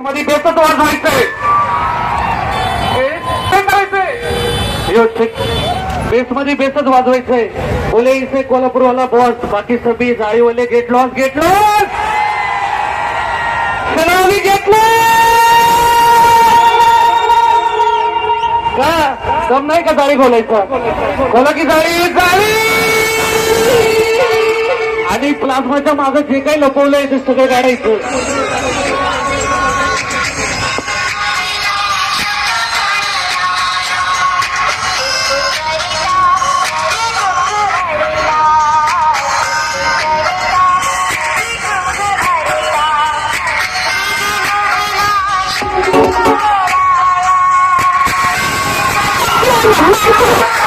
मध्ये बेसच वाजवायचंय, बेस मध्ये बेसच वाजवायचंय. बोले इसे कोल्हापूरवाला बॉस, बाकी सभी जाळीवाले गेट लॉस गेट लॉस सलामी गेट लॉस. का दम नाही का जाळी खोलायचा? खोला की जाळी जाळी. आणि प्लाझ्माच्या मागं जे काही लपवलंय ते सगळं काढायचं. Let's go.